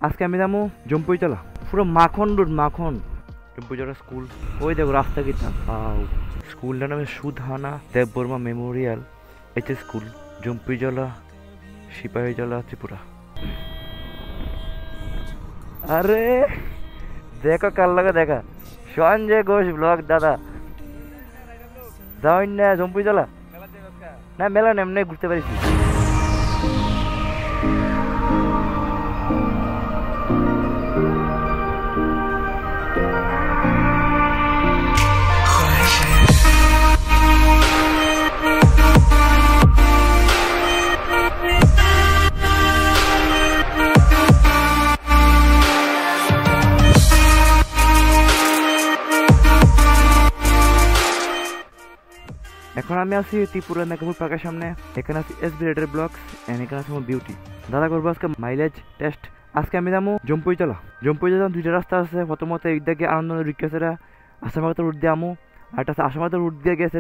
আজকে আমি যাবো জম্পুইতলা, পুরো মাখন রোড, মাখন। জম্পুইতলা স্কুল, ওই দেখো রাস্তা কি স্কুলটার নামে সুধানা দেববর্মা মেমোরিয়াল। এটা স্কুল জম্পুইতলা, সিপাহীজলা, ত্রিপুরা। আরে দেখো কার লাগে দেখা, সঞ্জয় ঘোষ ব্লগ দাদা। যাও না জম্পুইতলা? না মেলা এমনি ঘুরতে পারিছি। এখন আমি আছি ত্রিপুরা মেকাপুর পার্কের সামনে। এখানে আছি এসবি রেডার ব্লকস এন্ড এখানে আছে আমার বিউটি। দাদা করবো আজকে মাইলেজ টেস্ট। আজকে আমি যাবো জম্পুইতলা। জম্পুইতলা দুইটা রাস্তা আছে, প্রথমত এই দিকে আনন্দ রুট গেছে, আসামাগত রুট দিয়ে আমু, আর একটা আসামাগত রুট দিয়ে গেছে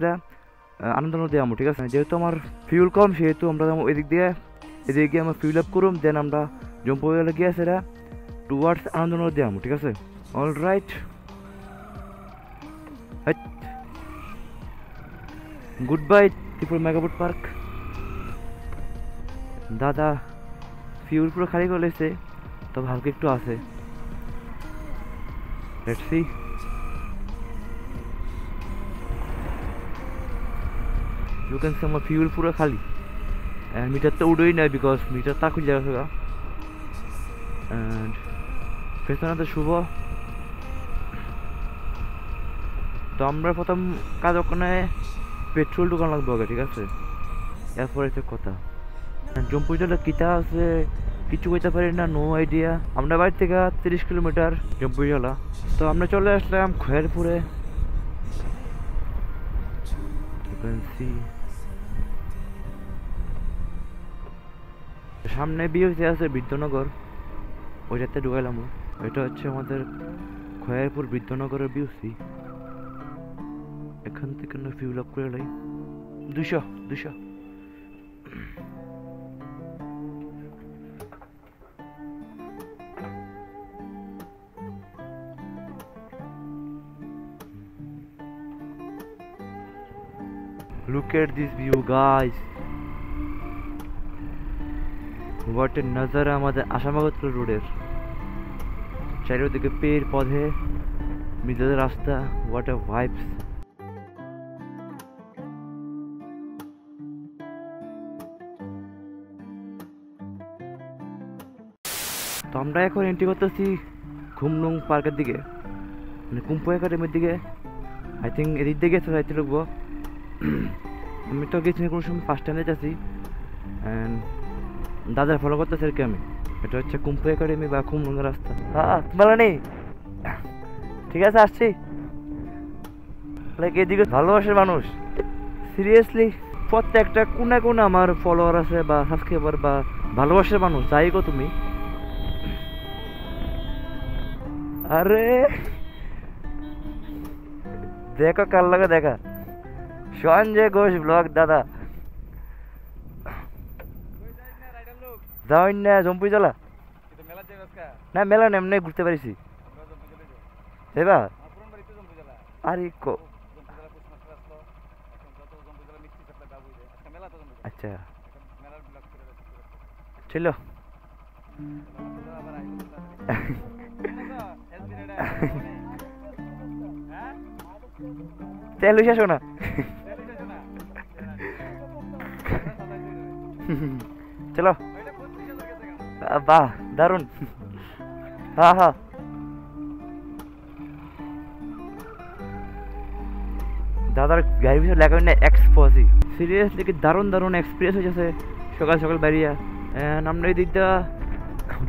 আনন্দ দিয়ে আমু। ঠিক আছে, যেহেতু আমার ফিউল কম সেহেতু আমরা যাবো এদিক দিয়ে। এদিকে গিয়ে আমরা ফিউল আপ করুম, দেন আমরা জম্পুইতলা গিয়ে সেটা টুয়ার্ডস আনন্দ দিয়ে আমু। ঠিক আছে, all right. Good bye Tripura Megapur park. দাদা ফিউল পুরো খালি করে লেছে, তবে হালকা একটু আছে। Let's see. You can see আমার ফিউল পুরো খালি। মিটার তো উঠেই নাই, বিকজ মিটার তা খুঁজে গেছে। অ্যান্ড পেছনে তো শুভ। তো আমরা প্রথম কাজ ওখানে পেট্রোল দোকান লাগবে আগে, ঠিক আছে, এরপরে তো কথা। জম্পুইতলা কিতা আছে কিছু কইতে পারি না, নো আইডিয়া। আমরা বাড়ি থেকে 30 কিলোমিটার জম্পুইতলা। তো আমরা চলে আসলাম খয়েরপুরে। সামনে বিওসি আছে বৃদ্ধনগর, ওইটাতে ঢুকাইলাম। এটা হচ্ছে আমাদের খয়েরপুর বৃদ্ধনগরের বিওসি। এখান থেকে আমরা ফিউল আপ করে লাই 200। Look at this view guys, what a नजारा আমাদের আসামাগত রোডের। চারিদিকে পেড় পধে, মিডিলের রাস্তা, what a vibes। তো আমরা এখন এন্ট্রি করতেছি খুমলুং পার্কের দিকে, মানে কুম্পু একাডেমির দিকে। আই থিঙ্ক এদিক দিকে যাইতে ঢুকবো। আমি তো গেছি কোনো সময়, ফার্স্ট টাইম যাচ্ছি। অ্যান্ড দাদার ফলো করতেছে আর কি আমি। এটা হচ্ছে কুম্পু একাডেমি বা খুমলুংয়ের রাস্তা। হ্যাঁ বলা নেই, ঠিক আছে আসছি। লাইক এদিকে ভালোবাসার মানুষ, সিরিয়াসলি প্রত্যেকটা কোনা কোনা আমার ফলোয়ার আছে বা সাবস্ক্রাইবার বা ভালোবাসার মানুষ, যাই গো তুমি। আরে দেখো কার লাগে দেখা, সঞ্জয় ঘোষ ব্লগ দাদা। যাও না জম্পুইতলা? না মেলা এমনি ঘুরতে পারিছি। দেবা আরে আচ্ছা ছিল। তেল শেষ না। চলো বাহ দারুন। হ্যাঁ হ্যাঁ দাদার গাড়ির পিছনে লেখা না এক্সপোজি। সিরিয়াসলি কি দারুণ দারুণ এক্সপিরিয়েন্স হয়েছে সকাল সকাল বেরিয়ে। আমরা এই দিকটা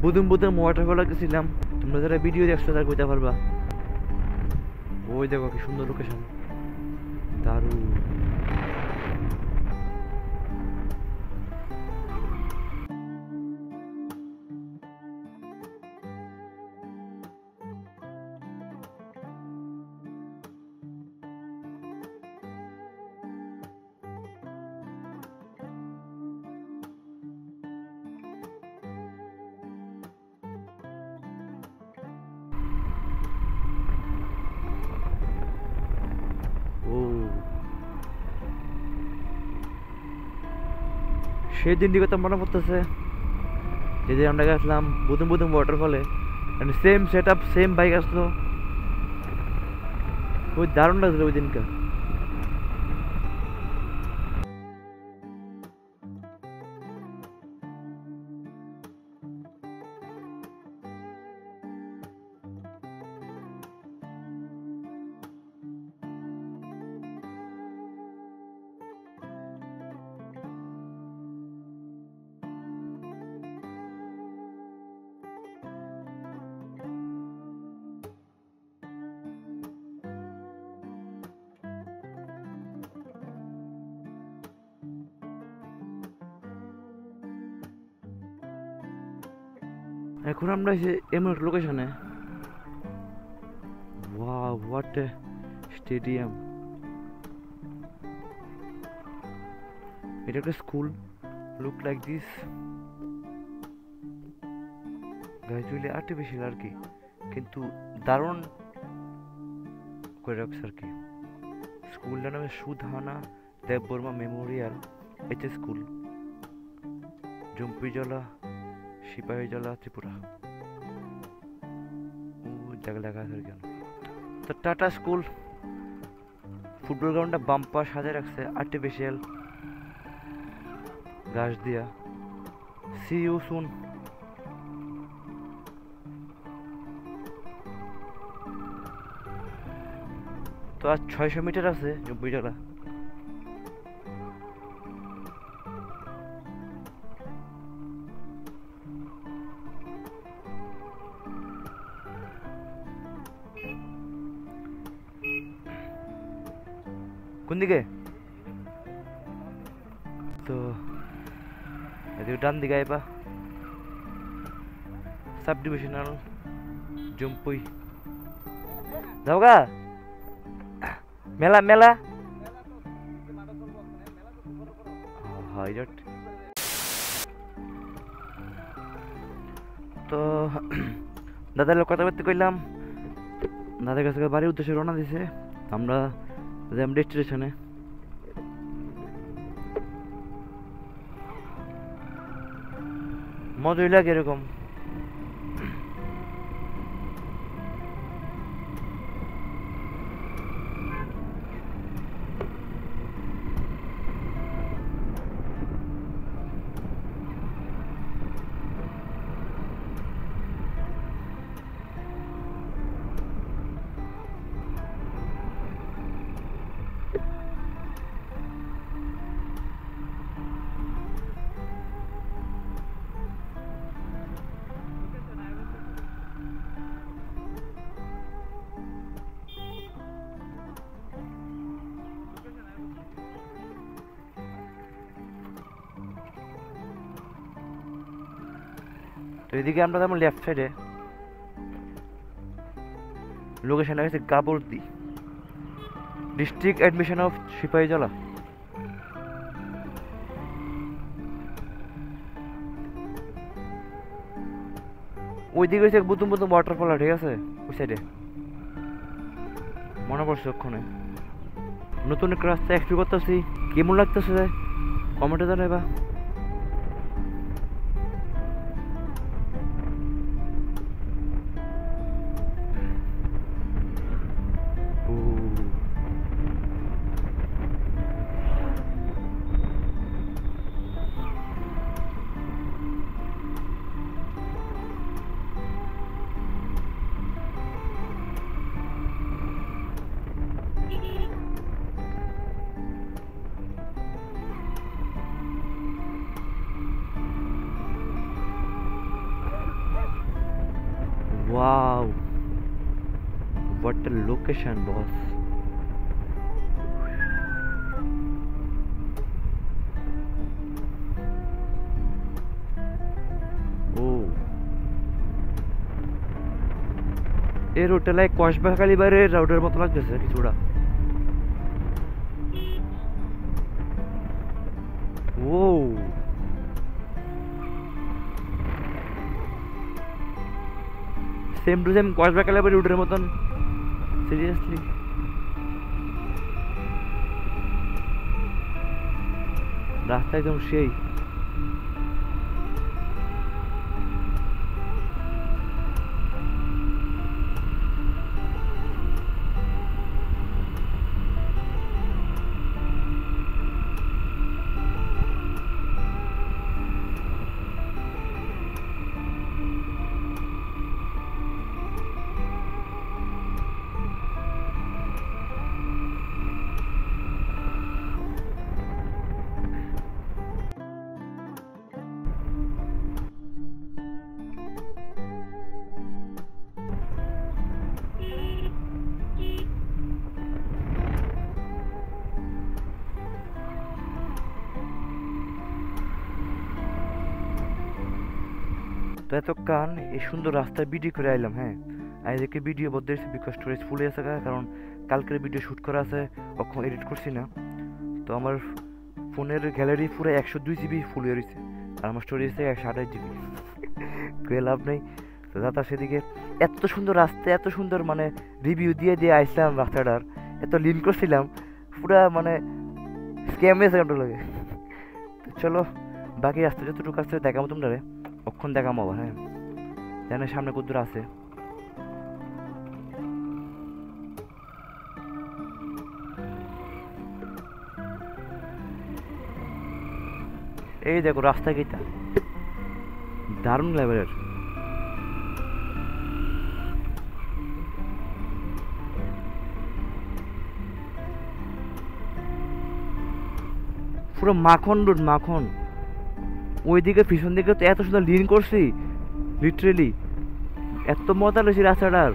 বুদুম ওয়াটারফল গেছিলাম। তোমরা যারা ভিডিও দেখছো তারা বুঝতে পারবা। ওই দেখো কি সুন্দর লোকেশন, দারুণ। সেই দিনটি কথা মনে পড়তেছে যেদিন আমরা গেছিলাম বুধুম বুধুম ওয়াটারফলে, same set up, same bike আসলো। ওই দারুণ লাগছিল ওই দিনটা। এখন আমরা এমন একটা লোকেশনে, ওয়াও হোয়াট এ স্টেডিয়াম। এটা একটা school, look like this, gradually artificial আর কি, কিন্তু দারুণ করে রাখছে আর কি। স্কুলটার নামে Sudhana Debbarma memorial H school, Jampuijala, Sepahijala, Tripura. ও জায়গা লেখা আছে কেন। তো টাটা স্কুল ফুটবল গ্রাউন্ডটা বাম্পার সাজায় রাখছে আর্টিফিশিয়াল গাছ দিয়া। See you soon. তো আজ 600 মিটার আছে জম্পিজলা। কোন দিকে? তো এদিকে ডান দিকে আইবা, সাব ডিভিশনাল জম্পুই যাওগা মেলা মেলা। তো দাদার লোক কথা বলতে কইলাম, দাদার কাছে বাড়ির উদ্দেশ্যে রওনা দিছে। আমরা ডেস্টিনেশনে মজাই লাগে এরকম। তো এদিকে আমরা যেমন লেফট সাইডে লোকেশন আছে গাবর্দি, ডিস্ট্রিক্ট অ্যাডমিশন অফ সিপাহীজলা। ওইদিকে হচ্ছে বুতুম বুতুম ওয়াটারফল, ঠিক আছে ওই সাইডে মনে পড়ছে ওখানে। নতুন একটা রাস্তা এক্সপ্লোর করতেছি, কেমন লাগতেছে কমেন্টে জানাইবা। Wow, what a location, boss. Oh, এই রোডটা লাইক কসবাখালী বাইরের রাউডের মতো লাগতেছে কিছুটা। ও সেম টু সেম কসবাখালী বাইরের রোডের মতন, সিরিয়াসলি। রাস্তা একদম সেই তো এতক্ষণ এই সুন্দর রাস্তায় ভিডিও করে আইলাম। হ্যাঁ, আজকে ভিডিও বদ্ধ হয়েছে বিকজ স্টোরেজ ফুল হয়ে আছে, কারণ কালকের ভিডিও শ্যুট করা আছে, কখন এডিট করছি না। তো আমার ফোনের গ্যালারি পুরো 102 GB ফুল হয়ে রয়েছে, আর আমার স্টোরেজ থেকে 128 GB। করে লাভ নেই। তো দাদা সেদিকে এত সুন্দর রাস্তা, এত সুন্দর মানে রিভিউ দিয়ে দিয়ে আইসলাম রাস্তাটার, এত লিন করছিলাম, পুরা মানে স্ক্যাম হয়েছে ঘন্টা লাগে। তো চলো বাকি রাস্তা যতটুকু আসছে দেখাবো তোমরা, অক্ষণ দেখাম আবার। হ্যাঁ, জানে সামনে কদ্দূর আছে। এই দেখো রাস্তা গীতা দারুণ লেভেলের। পুরো মাখন রোড, মাখন। ওইদিকে পিছন দিকে তো এত সুন্দর লিন করছি, লিটারেলি এত মজা লেগেছে রাস্তাটার।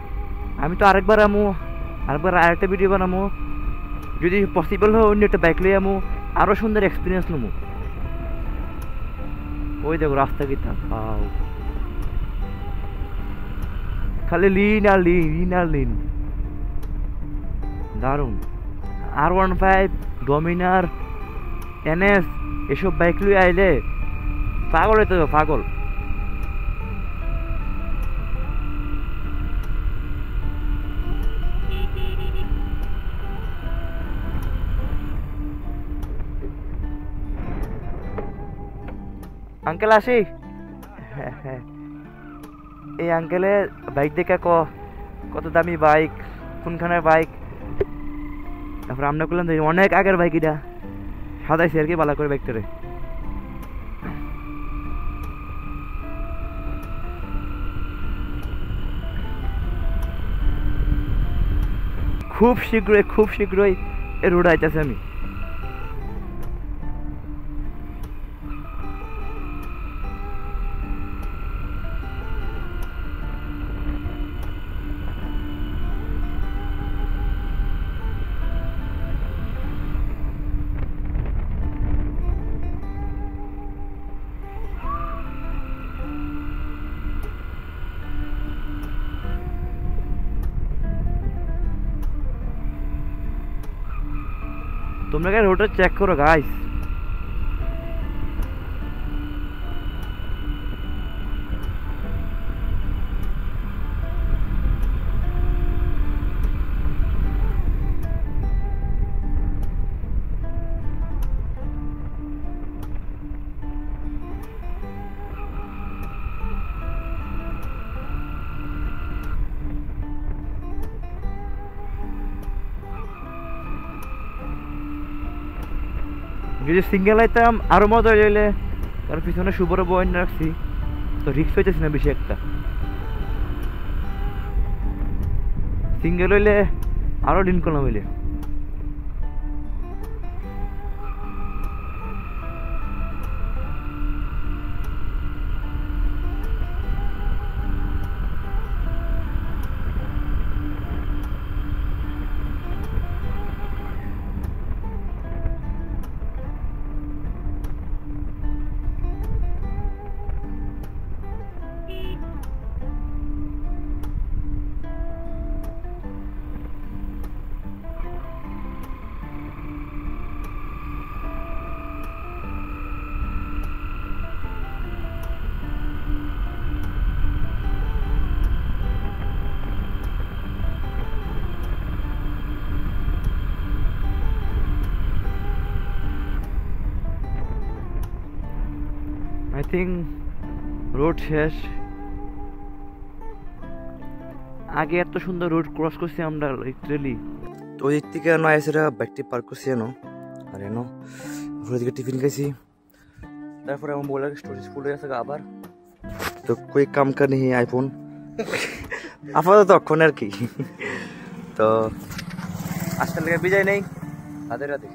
আমি তো আরেকবার আরেকটা ভিডিও বানামো, যদি পসিবল হয় অন্য একটা বাইক লিয়ে আমো, আরো সুন্দর এক্সপিরিয়েন্স নেবো। ওই দেখো রাস্তা কি থাকাও, খালি লিন আর লিন, লিন আর লিন, দারুণ। R15, ডমিনার, NS এসব বাইক লুই আইলে পাগল হইতে হবে, পাগল। আঙ্কেল আসি। হ্যাঁ হ্যাঁ, এই আঙ্কেলে বাইক দেখে কত দামি বাইক, কোনখানের বাইক। তারপর আমরা করলাম অনেক আগের বাইক, এটা সাদাইছি আর কি ভালো করে বাইকটারে। খুব শীঘ্রই এ রোড আইতেছে। আমি তোমরা রোডটা চেক করো গাইস। যদি সিঙ্গেল আইতাম আরো মজা হইলে, কারণ পিছনে শুভর বয়ন রাখছি, তো রিক্স হইতেছি না বেশি একটা। সিঙ্গেল হইলে আরো দিন করলাম হইলে। আই থিঙ্ক রোড শেষ। আগে এত সুন্দর রোড ক্রস করছি আমরা লিটারেলি। তো ওই দিক থেকে এসে বাইকটি পার্ক করছি এনো, আর এনো ঘুরে দিকে টিফিন খাইছি। তারপরে আমার মোবাইলের স্টোরেজ ফুল হয়ে গেছে আবার। তো কই কাম কার নেই আইফোন আপাতত তখন আর কি। তো আজকাল থেকে বিজয় নেই, রাধে রাধে।